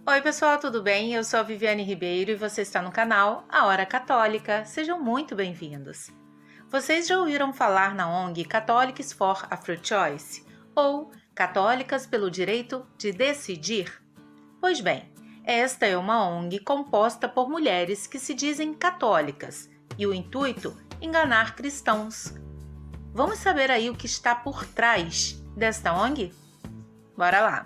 Oi pessoal, tudo bem? Eu sou a Viviane Ribeiro e você está no canal A Hora Católica. Sejam muito bem-vindos. Vocês já ouviram falar na ONG Catholics for a Free Choice ou Católicas pelo Direito de Decidir? Pois bem, esta é uma ONG composta por mulheres que se dizem católicas e o intuito é enganar cristãos. Vamos saber aí o que está por trás desta ONG? Bora lá!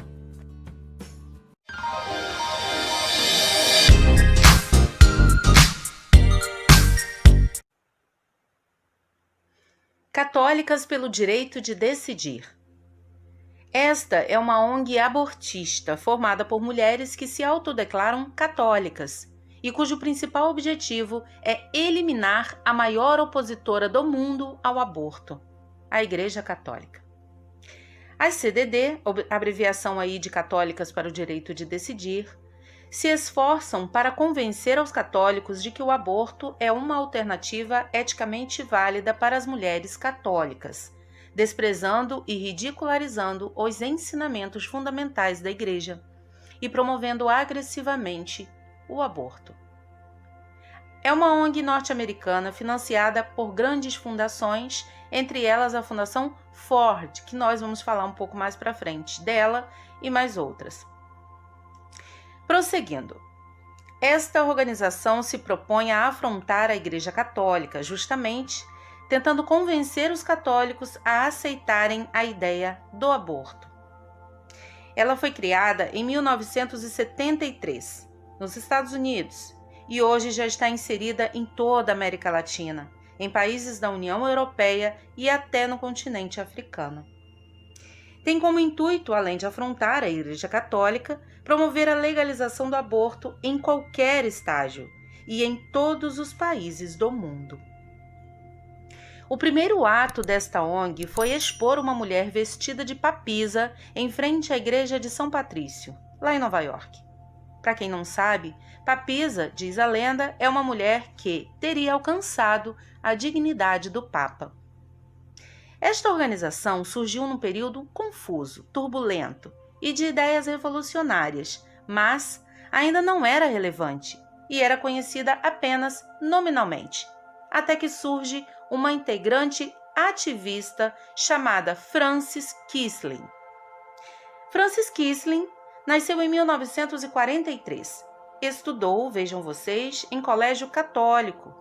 Católicas pelo Direito de Decidir. Esta é uma ONG abortista formada por mulheres que se autodeclaram católicas e cujo principal objetivo é eliminar a maior opositora do mundo ao aborto, a Igreja Católica. As CDD, abreviação aí de Católicas para o Direito de Decidir, se esforçam para convencer aos católicos de que o aborto é uma alternativa eticamente válida para as mulheres católicas, desprezando e ridicularizando os ensinamentos fundamentais da Igreja e promovendo agressivamente o aborto. É uma ONG norte-americana financiada por grandes fundações, entre elas a Fundação Ford, que nós vamos falar um pouco mais para frente dela e mais outras. Prosseguindo, esta organização se propõe a afrontar a Igreja Católica, justamente tentando convencer os católicos a aceitarem a ideia do aborto. Ela foi criada em 1973, nos Estados Unidos, e hoje já está inserida em toda a América Latina, em países da União Europeia e até no continente africano. Tem como intuito, além de afrontar a Igreja Católica, promover a legalização do aborto em qualquer estágio e em todos os países do mundo. O primeiro ato desta ONG foi expor uma mulher vestida de papisa em frente à Igreja de São Patrício, lá em Nova York. Para quem não sabe, papisa, diz a lenda, é uma mulher que teria alcançado a dignidade do Papa. Esta organização surgiu num período confuso, turbulento e de ideias revolucionárias, mas ainda não era relevante e era conhecida apenas nominalmente, até que surge uma integrante ativista chamada Frances Kissling. Frances Kissling nasceu em 1943. Estudou, vejam vocês, em colégio católico.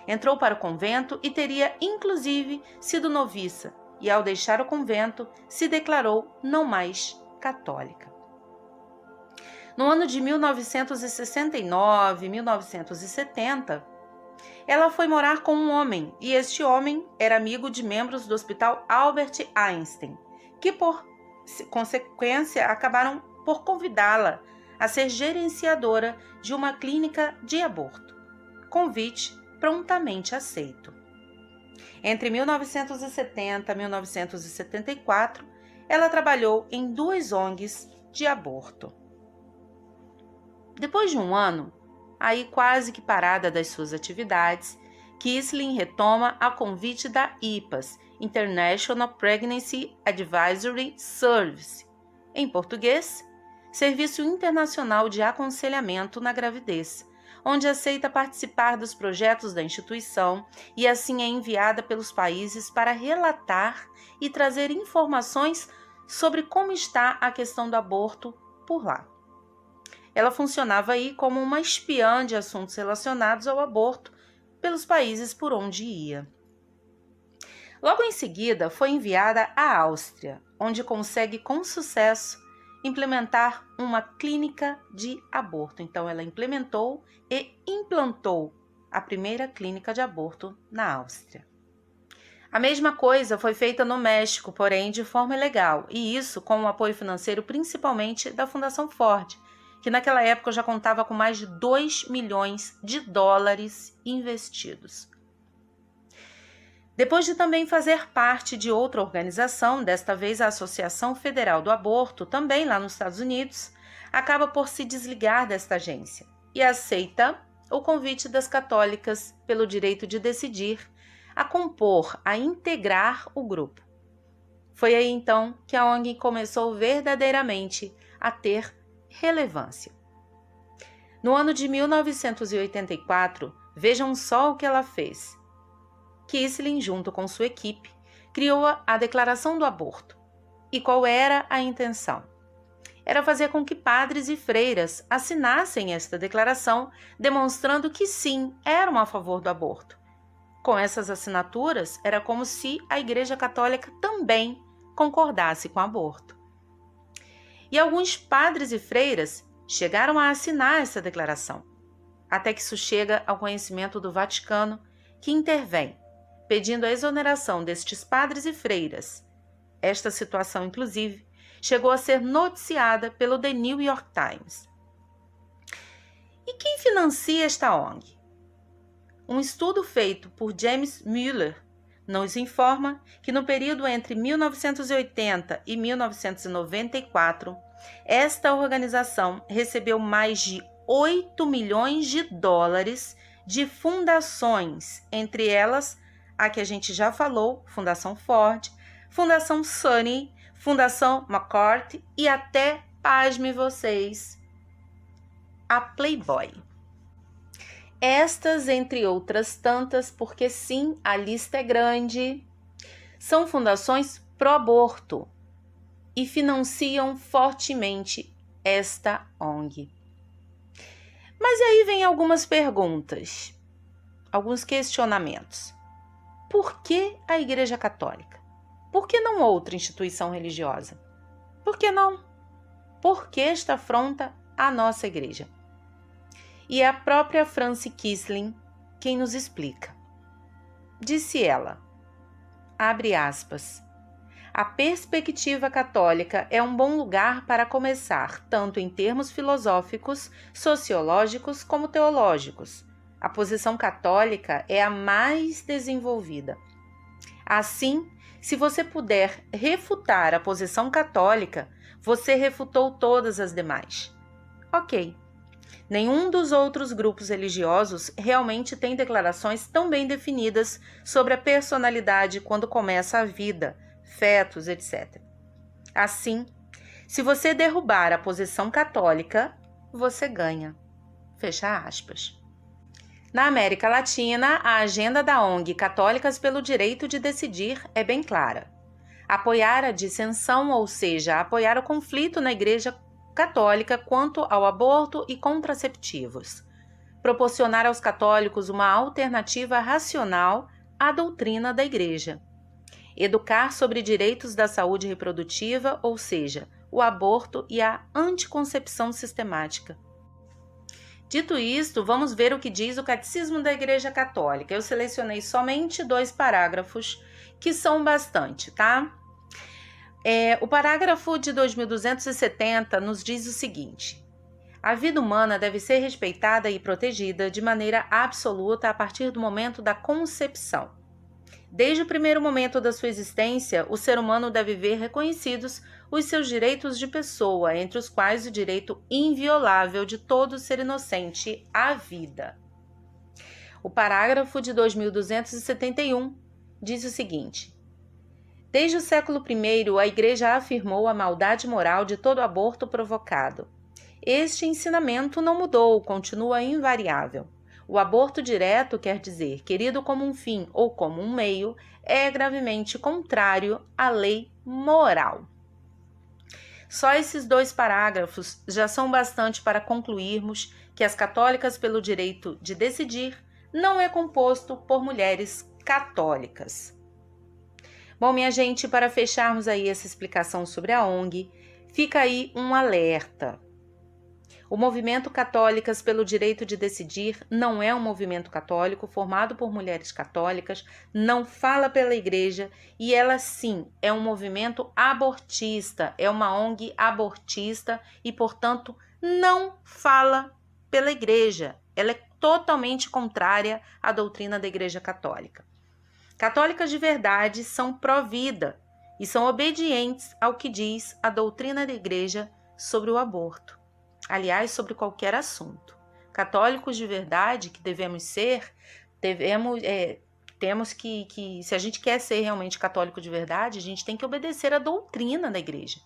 Entrou para o convento e teria, inclusive, sido noviça, e ao deixar o convento, se declarou não mais católica. No ano de 1969, 1970, ela foi morar com um homem, e este homem era amigo de membros do Hospital Albert Einstein, que, por consequência, acabaram por convidá-la a ser gerenciadora de uma clínica de aborto. Convite prontamente aceito. Entre 1970 e 1974, ela trabalhou em 2 ONGs de aborto. Depois de um ano, aí quase que parada das suas atividades, Kissling retoma a convite da IPAS, International Pregnancy Advisory Service, em português, Serviço Internacional de Aconselhamento na Gravidez, onde aceita participar dos projetos da instituição e assim é enviada pelos países para relatar e trazer informações sobre como está a questão do aborto por lá. Ela funcionava aí como uma espiã de assuntos relacionados ao aborto pelos países por onde ia. Logo em seguida, foi enviada à Áustria, onde consegue com sucesso implementar uma clínica de aborto. Então, ela implementou e implantou a primeira clínica de aborto na Áustria. A mesma coisa foi feita no México, porém de forma ilegal, e isso com o apoio financeiro principalmente da Fundação Ford, que naquela época já contava com mais de 2 milhões de dólares investidos. Depois de também fazer parte de outra organização, desta vez a Associação Federal do Aborto, também lá nos Estados Unidos, acaba por se desligar desta agência e aceita o convite das católicas pelo direito de decidir a compor, a integrar o grupo. Foi aí então que a ONG começou verdadeiramente a ter relevância. No ano de 1984, vejam só o que ela fez. Kissling, junto com sua equipe, criou a Declaração do Aborto. E qual era a intenção? Era fazer com que padres e freiras assinassem esta declaração, demonstrando que sim, eram a favor do aborto. Com essas assinaturas, era como se a Igreja Católica também concordasse com o aborto. E alguns padres e freiras chegaram a assinar essa declaração, até que isso chega ao conhecimento do Vaticano, que intervém, pedindo a exoneração destes padres e freiras. Esta situação, inclusive, chegou a ser noticiada pelo The New York Times. E quem financia esta ONG? Um estudo feito por James Mueller nos informa que no período entre 1980 e 1994, esta organização recebeu mais de 8 milhões de dólares de fundações, entre elas a que a gente já falou, Fundação Ford, Fundação Sony, Fundação McCarthy e até, pasme vocês, a Playboy. Estas, entre outras tantas, porque sim, a lista é grande, são fundações pró-aborto e financiam fortemente esta ONG. Mas aí vem algumas perguntas, alguns questionamentos. Por que a Igreja Católica? Por que não outra instituição religiosa? Por que não? Por que esta afronta à nossa igreja? E é a própria Frances Kissling quem nos explica. Disse ela, abre aspas, a perspectiva católica é um bom lugar para começar, tanto em termos filosóficos, sociológicos como teológicos. A posição católica é a mais desenvolvida. Assim, se você puder refutar a posição católica, você refutou todas as demais. Ok. Nenhum dos outros grupos religiosos realmente tem declarações tão bem definidas sobre a personalidade quando começa a vida, fetos, etc. Assim, se você derrubar a posição católica, você ganha. Fecha aspas. Na América Latina, a agenda da ONG Católicas pelo Direito de Decidir é bem clara. Apoiar a dissensão, ou seja, apoiar o conflito na Igreja Católica quanto ao aborto e contraceptivos. Proporcionar aos católicos uma alternativa racional à doutrina da Igreja. Educar sobre direitos da saúde reprodutiva, ou seja, o aborto e a anticoncepção sistemática. Dito isto, vamos ver o que diz o Catecismo da Igreja Católica. Eu selecionei somente 2 parágrafos, que são bastante, tá? O parágrafo de 2270 nos diz o seguinte: a vida humana deve ser respeitada e protegida de maneira absoluta a partir do momento da concepção. Desde o primeiro momento da sua existência, o ser humano deve ver reconhecidos os seus direitos de pessoa, entre os quais o direito inviolável de todo ser inocente à vida. O parágrafo de 2271 diz o seguinte: desde o século I, a Igreja afirmou a maldade moral de todo aborto provocado. Este ensinamento não mudou, continua invariável. O aborto direto, quer dizer, querido como um fim ou como um meio, é gravemente contrário à lei moral. Só esses 2 parágrafos já são bastante para concluirmos que as Católicas pelo Direito de Decidir não é composto por mulheres católicas. Bom, minha gente, para fecharmos aí essa explicação sobre a ONG, fica aí um alerta. O movimento Católicas pelo Direito de Decidir não é um movimento católico formado por mulheres católicas, não fala pela Igreja e ela sim é um movimento abortista, é uma ONG abortista e, portanto, não fala pela Igreja. Ela é totalmente contrária à doutrina da Igreja Católica. Católicas de verdade são pró-vida e são obedientes ao que diz a doutrina da Igreja sobre o aborto. Aliás, sobre qualquer assunto. Católicos de verdade que devemos ser, temos que, se a gente quer ser realmente católico de verdade, a gente tem que obedecer à doutrina da Igreja.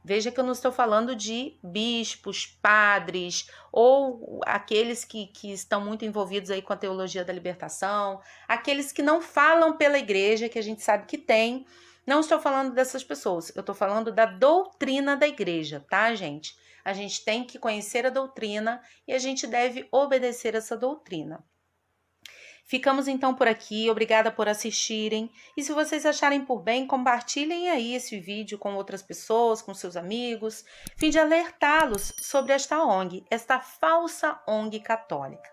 Veja que eu não estou falando de bispos, padres ou aqueles que estão muito envolvidos aí com a teologia da libertação, aqueles que não falam pela igreja, que a gente sabe que tem. Não estou falando dessas pessoas, eu estou falando da doutrina da igreja, tá, gente? A gente tem que conhecer a doutrina e a gente deve obedecer essa doutrina. Ficamos então por aqui, obrigada por assistirem. E se vocês acharem por bem, compartilhem aí esse vídeo com outras pessoas, com seus amigos, a fim de alertá-los sobre esta ONG, esta falsa ONG católica.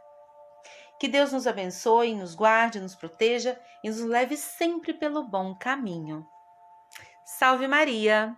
Que Deus nos abençoe, nos guarde, nos proteja e nos leve sempre pelo bom caminho. Salve Maria!